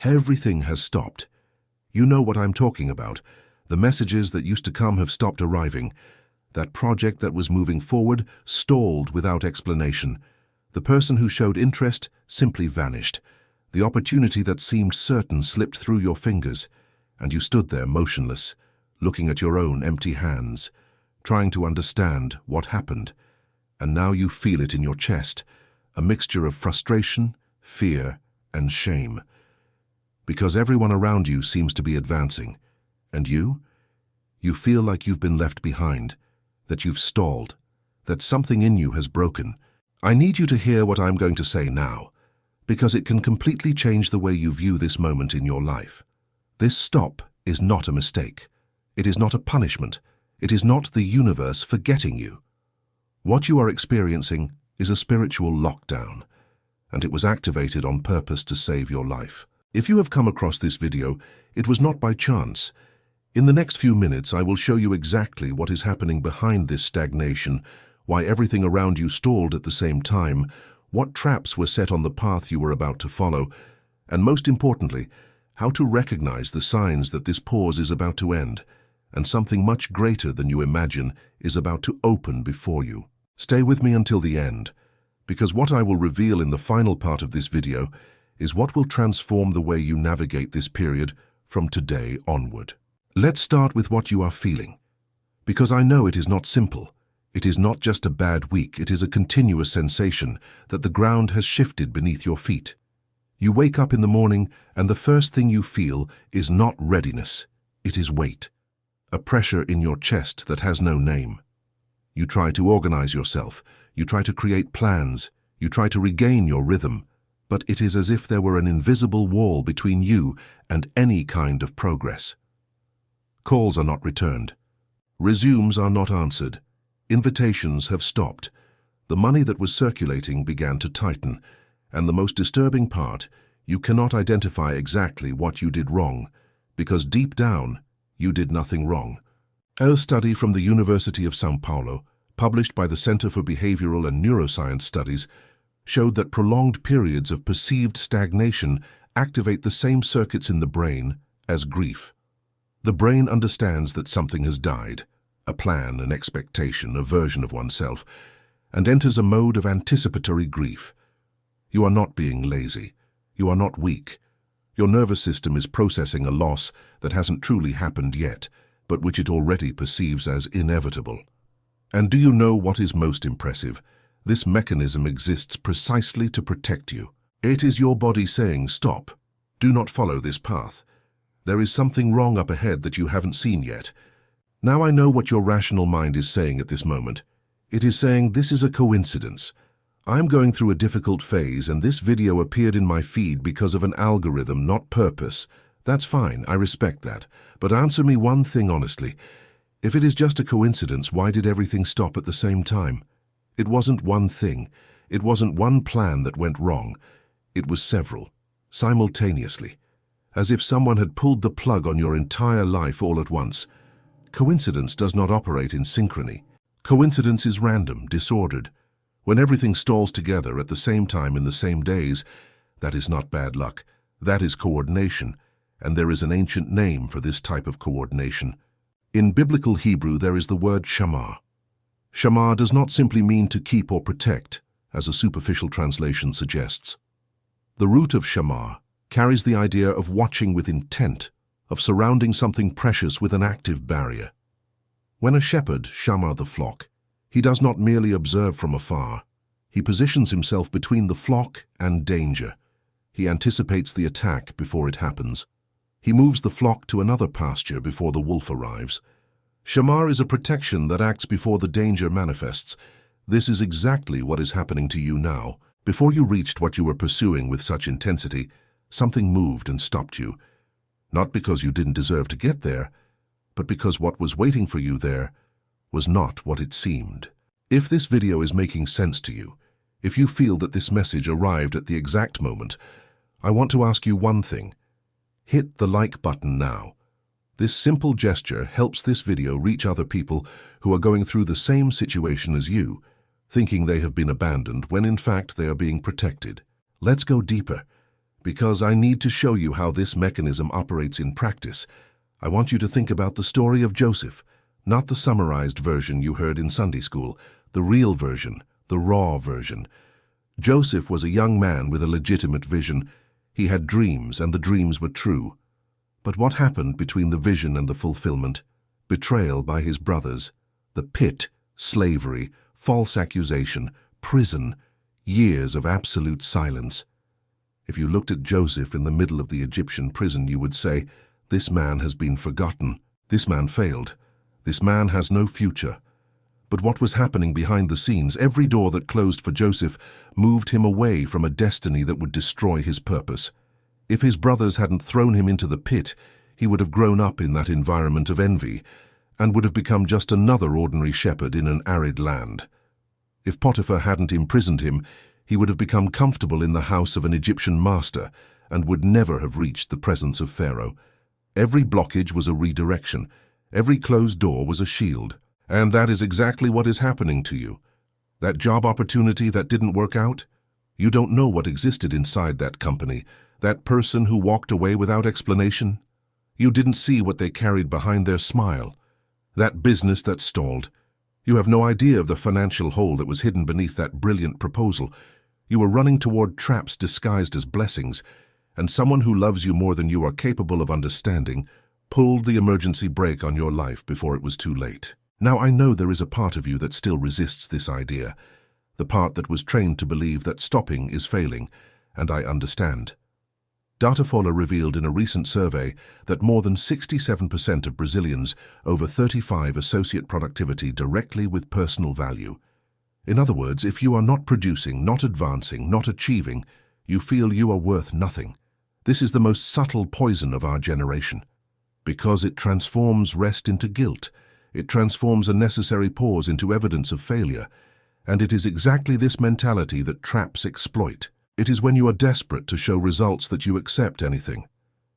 Everything has stopped. You know what I'm talking about. The messages that used to come have stopped arriving. That project that was moving forward stalled without explanation. The person who showed interest simply vanished. The opportunity that seemed certain slipped through your fingers, and you stood there motionless, looking at your own empty hands, trying to understand what happened. And now you feel it in your chest, a mixture of frustration, fear, and shame. Because everyone around you seems to be advancing. And you? You feel like you've been left behind, that you've stalled, that something in you has broken. I need you to hear what I'm going to say now, because it can completely change the way you view this moment in your life. This stop is not a mistake. It is not a punishment. It is not the universe forgetting you. What you are experiencing is a spiritual lockdown, and it was activated on purpose to save your life. If you have come across this video, it was not by chance. In the next few minutes, I will show you exactly what is happening behind this stagnation, why everything around you stalled at the same time, what traps were set on the path you were about to follow, and most importantly, how to recognize the signs that this pause is about to end, and something much greater than you imagine is about to open before you. Stay with me until the end, because what I will reveal in the final part of this video is what will transform the way you navigate this period from today onward. Let's start with what you are feeling, because I know it is not simple. It is not just a bad week, it is a continuous sensation that the ground has shifted beneath your feet. You wake up in the morning and the first thing you feel is not readiness, it is weight. A pressure in your chest that has no name. You try to organize yourself, you try to create plans, you try to regain your rhythm, but it is as if there were an invisible wall between you and any kind of progress. Calls are not returned. Resumes are not answered. Invitations have stopped. The money that was circulating began to tighten, and the most disturbing part, you cannot identify exactly what you did wrong, because deep down, you did nothing wrong. A study from the University of São Paulo, published by the Center for Behavioral and Neuroscience Studies, showed that prolonged periods of perceived stagnation activate the same circuits in the brain as grief. The brain understands that something has died, a plan, an expectation, a version of oneself, and enters a mode of anticipatory grief. You are not being lazy. You are not weak. Your nervous system is processing a loss that hasn't truly happened yet, but which it already perceives as inevitable. And do you know what is most impressive? This mechanism exists precisely to protect you. It is your body saying, stop, do not follow this path. There is something wrong up ahead that you haven't seen yet. Now I know what your rational mind is saying at this moment. It is saying this is a coincidence. I'm going through a difficult phase and this video appeared in my feed because of an algorithm, not purpose. That's fine, I respect that. But answer me one thing honestly. If it is just a coincidence, why did everything stop at the same time? It wasn't one thing. It wasn't one plan that went wrong. It was several, simultaneously. As if someone had pulled the plug on your entire life all at once. Coincidence does not operate in synchrony. Coincidence is random, disordered. When everything stalls together at the same time in the same days, that is not bad luck. That is coordination, and there is an ancient name for this type of coordination. In biblical Hebrew, there is the word Shema. Shema does not simply mean to keep or protect, as a superficial translation suggests. The root of Shema carries the idea of watching with intent, of surrounding something precious with an active barrier. When a shepherd shama the flock, he does not merely observe from afar. He positions himself between the flock and danger. He anticipates the attack before it happens. He moves the flock to another pasture before the wolf arrives. Shema is a protection that acts before the danger manifests. This is exactly what is happening to you now. Before you reached what you were pursuing with such intensity, something moved and stopped you. Not because you didn't deserve to get there, but because what was waiting for you there was not what it seemed. If this video is making sense to you, if you feel that this message arrived at the exact moment, I want to ask you one thing. Hit the like button now. This simple gesture helps this video reach other people who are going through the same situation as you, thinking they have been abandoned when in fact they are being protected. Let's go deeper, Because I need to show you how this mechanism operates in practice. I want you to think about the story of Joseph, not the summarized version you heard in Sunday school, the real version, the raw version. Joseph was a young man with a legitimate vision. He had dreams, and the dreams were true. But what happened between the vision and the fulfillment? Betrayal by his brothers, the pit, slavery, false accusation, prison, years of absolute silence. If you looked at Joseph in the middle of the Egyptian prison, you would say, "This man has been forgotten. This man failed. This man has no future." But what was happening behind the scenes? Every door that closed for Joseph moved him away from a destiny that would destroy his purpose. If his brothers hadn't thrown him into the pit, he would have grown up in that environment of envy and would have become just another ordinary shepherd in an arid land. If Potiphar hadn't imprisoned him, he would have become comfortable in the house of an Egyptian master and would never have reached the presence of Pharaoh. Every blockage was a redirection. Every closed door was a shield. And that is exactly what is happening to you. That job opportunity that didn't work out? You don't know what existed inside that company, that person who walked away without explanation. You didn't see what they carried behind their smile. That business that stalled. You have no idea of the financial hole that was hidden beneath that brilliant proposal. You were running toward traps disguised as blessings, and someone who loves you more than you are capable of understanding pulled the emergency brake on your life before it was too late. Now, I know there is a part of you that still resists this idea, the part that was trained to believe that stopping is failing, and I understand. Datafolha revealed in a recent survey that more than 67% of Brazilians over 35 associate productivity directly with personal value. In other words, if you are not producing, not advancing, not achieving, you feel you are worth nothing. This is the most subtle poison of our generation, because it transforms rest into guilt. It transforms a necessary pause into evidence of failure, and it is exactly this mentality that traps exploit. It is when you are desperate to show results that you accept anything,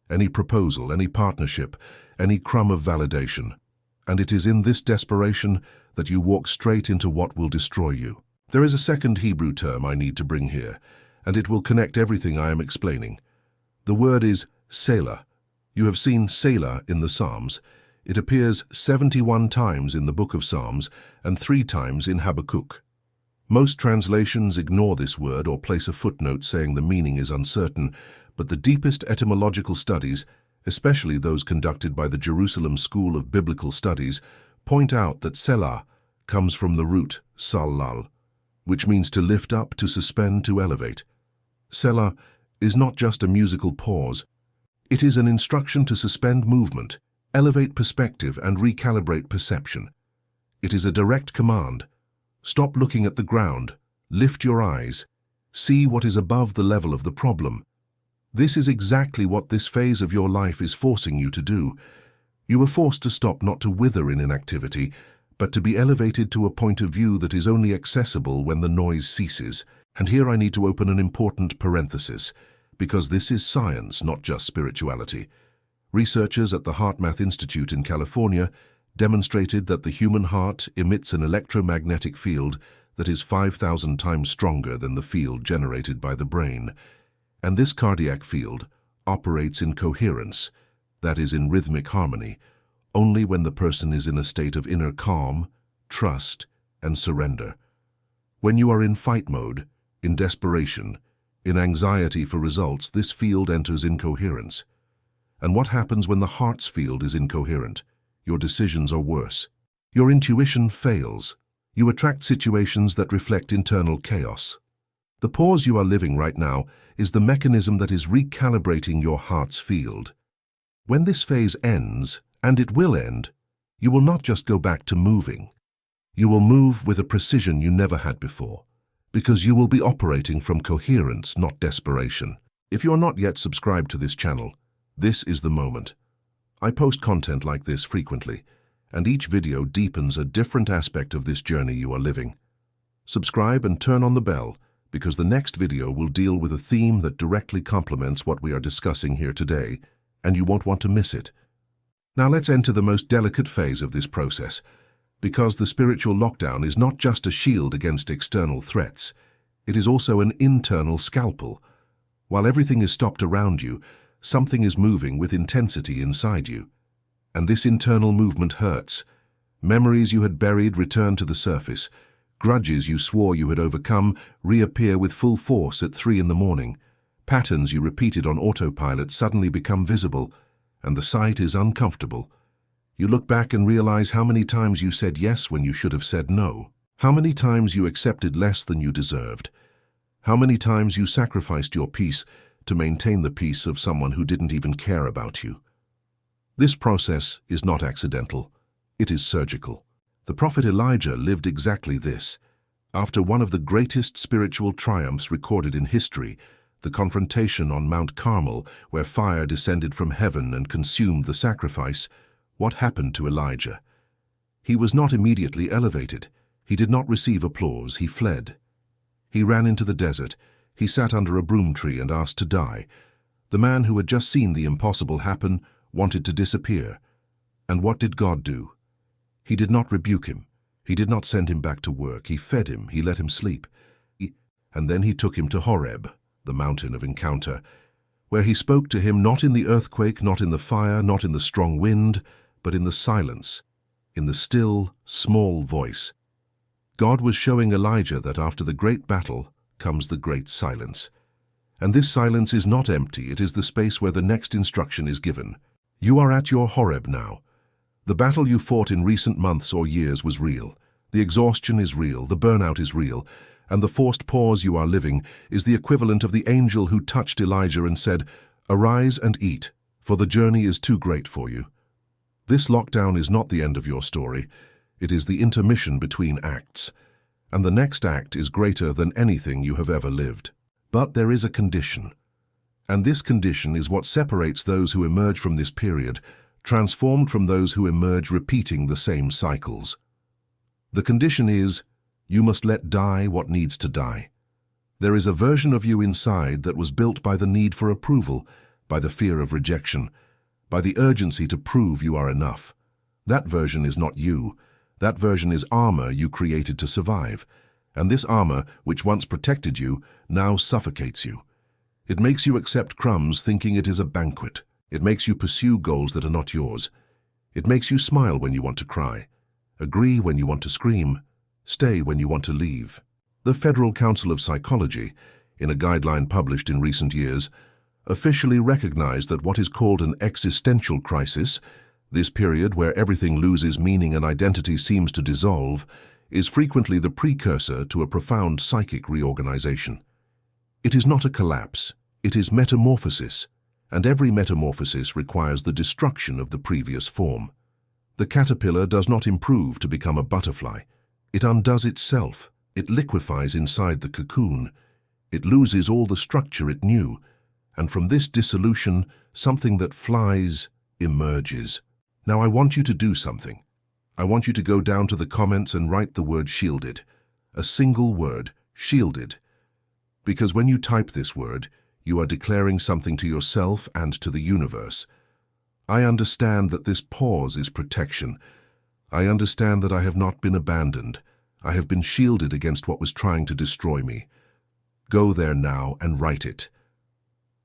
any proposal, any partnership, any crumb of validation. And it is in this desperation that you walk straight into what will destroy you. There is a second Hebrew term I need to bring here, and it will connect everything I am explaining. The word is Selah. You have seen Selah in the Psalms. It appears 71 times in the book of Psalms and 3 times in Habakkuk. Most translations ignore this word or place a footnote saying the meaning is uncertain, but the deepest etymological studies, especially those conducted by the Jerusalem School of Biblical Studies, point out that Selah comes from the root sallal, which means to lift up, to suspend, to elevate. Selah is not just a musical pause. It is an instruction to suspend movement, elevate perspective, and recalibrate perception. It is a direct command. Stop looking at the ground, lift your eyes, see what is above the level of the problem. This is exactly what this phase of your life is forcing you to do. You are forced to stop not to wither in inactivity, but to be elevated to a point of view that is only accessible when the noise ceases. And here I need to open an important parenthesis, because this is science, not just spirituality. Researchers at the HeartMath Institute in California demonstrated that the human heart emits an electromagnetic field that is 5,000 times stronger than the field generated by the brain. And this cardiac field operates in coherence, that is, in rhythmic harmony, only when the person is in a state of inner calm, trust, and surrender. When you are in fight mode, in desperation, in anxiety for results, this field enters incoherence. And what happens when the heart's field is incoherent? Your decisions are worse. Your intuition fails. You attract situations that reflect internal chaos. The pause you are living right now is the mechanism that is recalibrating your heart's field. When this phase ends, and it will end, you will not just go back to moving. You will move with a precision you never had before, because you will be operating from coherence, not desperation. If you are not yet subscribed to this channel, this is the moment. I post content like this frequently, and each video deepens a different aspect of this journey you are living. Subscribe and turn on the bell, because the next video will deal with a theme that directly complements what we are discussing here today, and you won't want to miss it. Now let's enter the most delicate phase of this process, because the spiritual lockdown is not just a shield against external threats, it is also an internal scalpel. While everything is stopped around you, something is moving with intensity inside you. And this internal movement hurts. Memories you had buried return to the surface. Grudges you swore you had overcome reappear with full force at 3 in the morning. Patterns you repeated on autopilot suddenly become visible, and the sight is uncomfortable. You look back and realize how many times you said yes when you should have said no. How many times you accepted less than you deserved. How many times you sacrificed your peace to maintain the peace of someone who didn't even care about you. This process is not accidental. It is surgical. The prophet Elijah lived exactly this. After one of the greatest spiritual triumphs recorded in history, the confrontation on Mount Carmel, where fire descended from heaven and consumed the sacrifice, what happened to Elijah? He was not immediately elevated. He did not receive applause. He fled. He ran into the desert. He sat under a broom tree and asked to die. The man who had just seen the impossible happen wanted to disappear. And what did God do? He did not rebuke him. He did not send him back to work. He fed him. He let him sleep. And then he took him to Horeb, the mountain of encounter, where he spoke to him not in the earthquake, not in the fire, not in the strong wind, but in the silence, in the still, small voice. God was showing Elijah that after the great battle comes the great silence. And this silence is not empty. It is the space where the next instruction is given. You are at your Horeb now. The battle you fought in recent months or years was real. The exhaustion is real. The burnout is real. And the forced pause you are living is the equivalent of the angel who touched Elijah and said, "Arise and eat, for the journey is too great for you." This lockdown is not the end of your story. It is the intermission between acts. And the next act is greater than anything you have ever lived. But there is a condition. And this condition is what separates those who emerge from this period, transformed from those who emerge repeating the same cycles. The condition is, you must let die what needs to die. There is a version of you inside that was built by the need for approval, by the fear of rejection, by the urgency to prove you are enough. That version is not you. That version is armor you created to survive. And this armor, which once protected you, now suffocates you. It makes you accept crumbs thinking it is a banquet. It makes you pursue goals that are not yours. It makes you smile when you want to cry, agree when you want to scream, stay when you want to leave. The Federal Council of Psychology, in a guideline published in recent years, officially recognized that what is called an existential crisis, this period where everything loses meaning and identity seems to dissolve, is frequently the precursor to a profound psychic reorganization. It is not a collapse, it is metamorphosis, and every metamorphosis requires the destruction of the previous form. The caterpillar does not improve to become a butterfly. It undoes itself, it liquefies inside the cocoon, it loses all the structure it knew, and from this dissolution, something that flies emerges. Now I want you to do something. I want you to go down to the comments and write the word shielded. A single word, shielded. Because when you type this word, you are declaring something to yourself and to the universe. I understand that this pause is protection. I understand that I have not been abandoned. I have been shielded against what was trying to destroy me. Go there now and write it.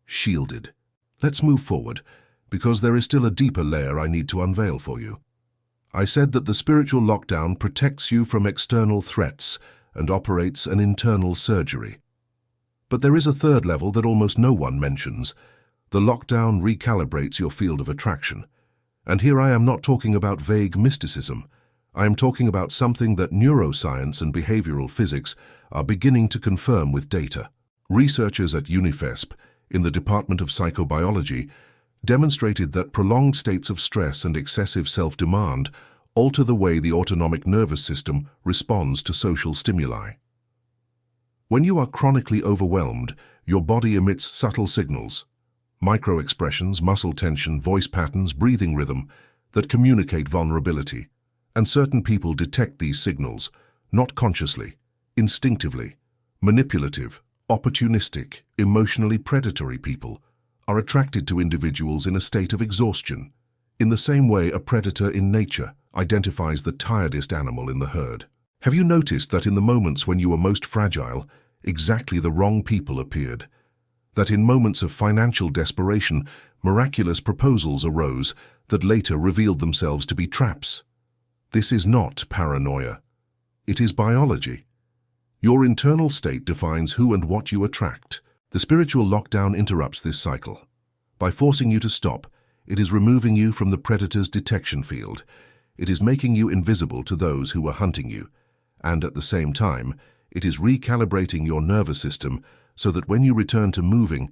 Shielded. Let's move forward, because there is still a deeper layer I need to unveil for you. I said that the spiritual lockdown protects you from external threats and operates an internal surgery. But there is a third level that almost no one mentions. The lockdown recalibrates your field of attraction. And here I am not talking about vague mysticism. I am talking about something that neuroscience and behavioral physics are beginning to confirm with data. Researchers at UNIFESP, in the Department of Psychobiology, demonstrated that prolonged states of stress and excessive self-demand alter the way the autonomic nervous system responds to social stimuli. When you are chronically overwhelmed, your body emits subtle signals, micro-expressions, muscle tension, voice patterns, breathing rhythm, that communicate vulnerability. And certain people detect these signals, not consciously, instinctively. Manipulative, opportunistic, emotionally predatory people are attracted to individuals in a state of exhaustion, in the same way a predator in nature identifies the tiredest animal in the herd. Have you noticed that in the moments when you were most fragile, exactly the wrong people appeared? that in moments of financial desperation, miraculous proposals arose that later revealed themselves to be traps. This is not paranoia. It is biology. Your internal state defines who and what you attract. The spiritual lockdown interrupts this cycle. By forcing you to stop, it is removing you from the predator's detection field. It is making you invisible to those who are hunting you. And at the same time, it is recalibrating your nervous system so that when you return to moving,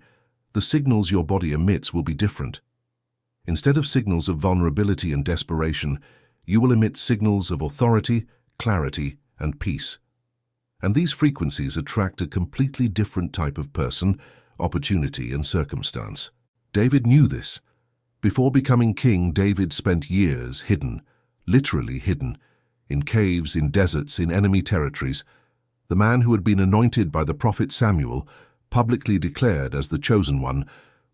the signals your body emits will be different. Instead of signals of vulnerability and desperation, you will emit signals of authority, clarity, and peace. And these frequencies attract a completely different type of person, opportunity, and circumstance. David knew this. Before becoming king, David spent years hidden, literally hidden, in caves, in deserts, in enemy territories. The man who had been anointed by the prophet Samuel, publicly declared as the chosen one,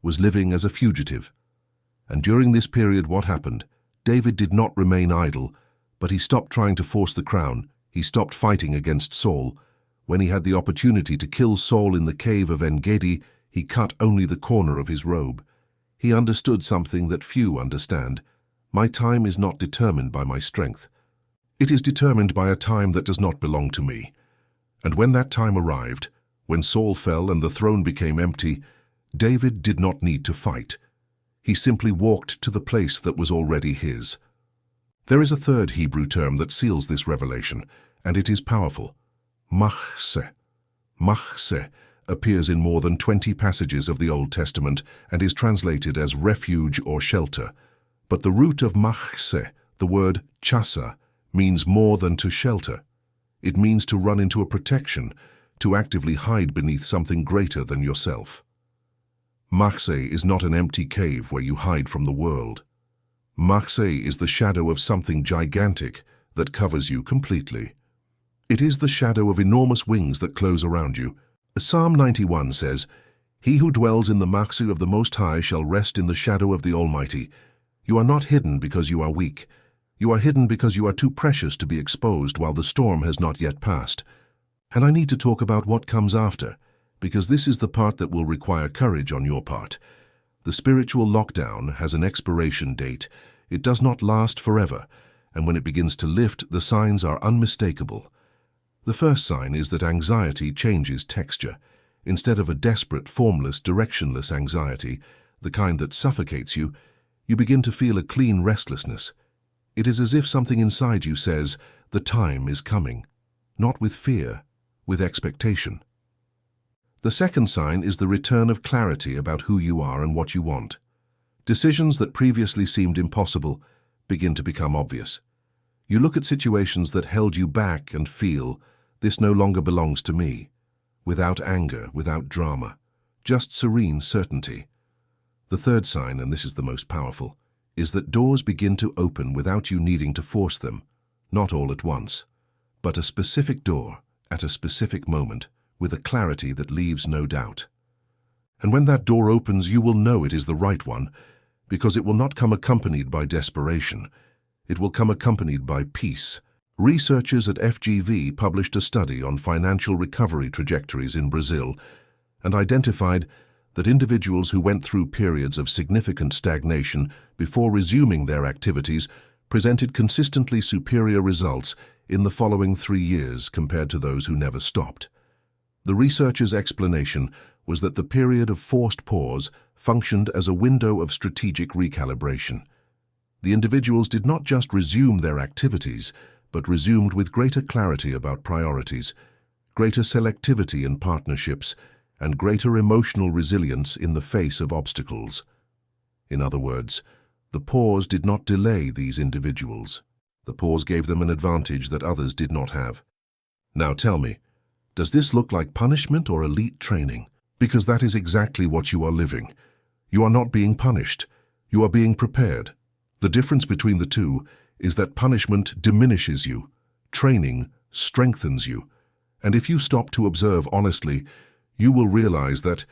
was living as a fugitive. And during this period, what happened? David did not remain idle, but he stopped trying to force the crown. He stopped fighting against Saul. When he had the opportunity to kill Saul in the cave of En-Gedi, he cut only the corner of his robe. He understood something that few understand. My time is not determined by my strength. It is determined by a time that does not belong to me. And when that time arrived, when Saul fell and the throne became empty, David did not need to fight. He simply walked to the place that was already his. There is a third Hebrew term that seals this revelation, and it is powerful. Machseh. Machseh appears in more than 20 passages of the Old Testament and is translated as refuge or shelter. But the root of machseh, the word chasa, means more than to shelter. It means to run into a protection, to actively hide beneath something greater than yourself. Machseh is not an empty cave where you hide from the world. Machseh is the shadow of something gigantic that covers you completely. It is the shadow of enormous wings that close around you. Psalm 91 says, "He who dwells in the Machseh of the Most High shall rest in the shadow of the Almighty." You are not hidden because you are weak. You are hidden because you are too precious to be exposed while the storm has not yet passed. And I need to talk about what comes after, because this is the part that will require courage on your part. The spiritual lockdown has an expiration date. It does not last forever, and when it begins to lift, the signs are unmistakable. The first sign is that anxiety changes texture. Instead of a desperate, formless, directionless anxiety, the kind that suffocates you, you begin to feel a clean restlessness. It is as if something inside you says, the time is coming. Not with fear, with expectation. The second sign is the return of clarity about who you are and what you want. Decisions that previously seemed impossible begin to become obvious. You look at situations that held you back and feel, this no longer belongs to me. Without anger, without drama, just serene certainty. The third sign, and this is the most powerful, is that doors begin to open without you needing to force them, not all at once, but a specific door at a specific moment with a clarity that leaves no doubt. And when that door opens, you will know it is the right one, because it will not come accompanied by desperation. It will come accompanied by peace. Researchers at FGV published a study on financial recovery trajectories in Brazil and identified that individuals who went through periods of significant stagnation before resuming their activities presented consistently superior results in the following 3 years compared to those who never stopped. The researchers' explanation was that the period of forced pause functioned as a window of strategic recalibration. The individuals did not just resume their activities, but resumed with greater clarity about priorities, greater selectivity in partnerships, and greater emotional resilience in the face of obstacles. In other words, the pause did not delay these individuals. The pause gave them an advantage that others did not have. Now tell me, does this look like punishment or elite training? Because that is exactly what you are living. You are not being punished. You are being prepared. The difference between the two is that punishment diminishes you, training strengthens you. And if you stop to observe honestly, you will realize that,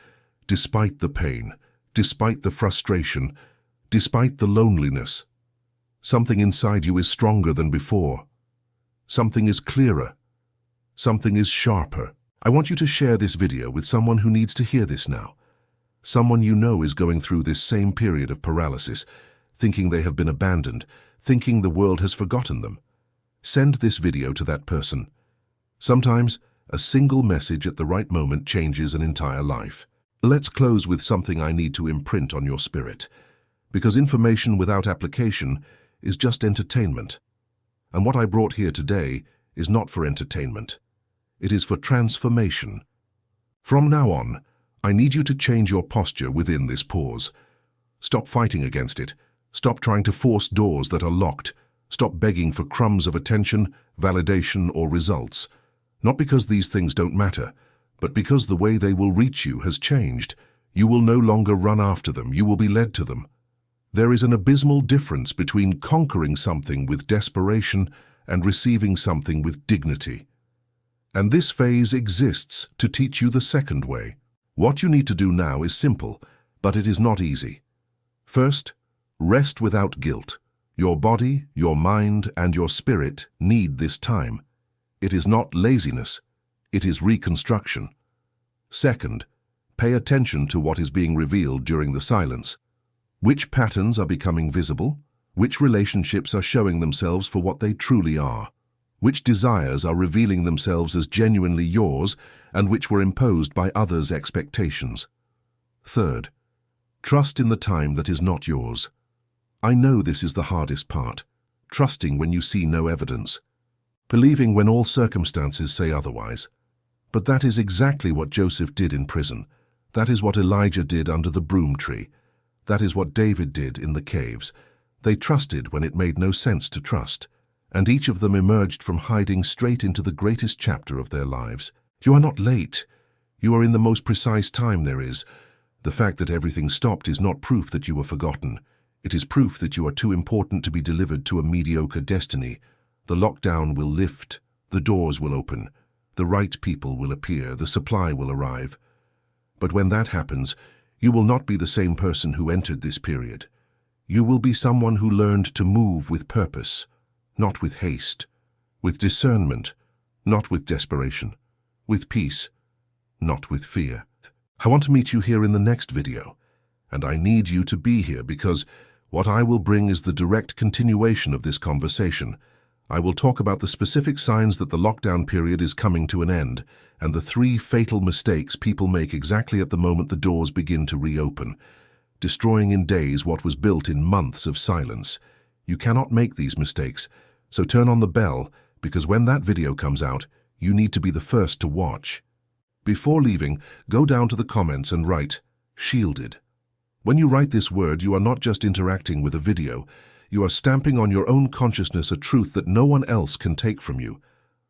despite the pain, despite the frustration, despite the loneliness, something inside you is stronger than before. Something is clearer. Something is sharper. I want you to share this video with someone who needs to hear this now. Someone you know is going through this same period of paralysis, thinking they have been abandoned, thinking the world has forgotten them. Send this video to that person. Sometimes, a single message at the right moment changes an entire life. Let's close with something I need to imprint on your spirit, because information without application is just entertainment. And what I brought here today is not for entertainment. It is for transformation. From now on, I need you to change your posture within this pause. Stop fighting against it. Stop trying to force doors that are locked. Stop begging for crumbs of attention, validation, or results. Not because these things don't matter, but because the way they will reach you has changed. You will no longer run after them, you will be led to them. There is an abysmal difference between conquering something with desperation and receiving something with dignity. And this phase exists to teach you the second way. What you need to do now is simple, but it is not easy. First, rest without guilt. Your body, your mind, and your spirit need this time. It is not laziness, it is reconstruction. Second, pay attention to what is being revealed during the silence. Which patterns are becoming visible? Which relationships are showing themselves for what they truly are? Which desires are revealing themselves as genuinely yours and which were imposed by others' expectations? Third, trust in the time that is not yours. I know this is the hardest part, trusting when you see no evidence, believing when all circumstances say otherwise. But that is exactly what Joseph did in prison. That is what Elijah did under the broom tree. That is what David did in the caves. They trusted when it made no sense to trust, and each of them emerged from hiding straight into the greatest chapter of their lives. You are not late. You are in the most precise time there is. The fact that everything stopped is not proof that you were forgotten. It is proof that you are too important to be delivered to a mediocre destiny. The lockdown will lift, the doors will open, the right people will appear, the supply will arrive. But when that happens, you will not be the same person who entered this period. You will be someone who learned to move with purpose, not with haste, with discernment, not with desperation, with peace, not with fear. I want to meet you here in the next video, and I need you to be here because what I will bring is the direct continuation of this conversation. I will talk about the specific signs that the lockdown period is coming to an end, and the 3 fatal mistakes people make exactly at the moment the doors begin to reopen, destroying in days what was built in months of silence. You cannot make these mistakes, so turn on the bell, because when that video comes out, you need to be the first to watch. Before leaving, go down to the comments and write, "Shielded." When you write this word, you are not just interacting with a video, you are stamping on your own consciousness a truth that no one else can take from you.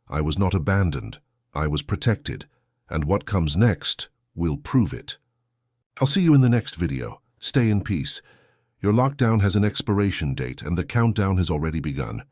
I was not abandoned, I was protected, and what comes next will prove it. I'll see you in the next video. Stay in peace. Your lockdown has an expiration date and the countdown has already begun.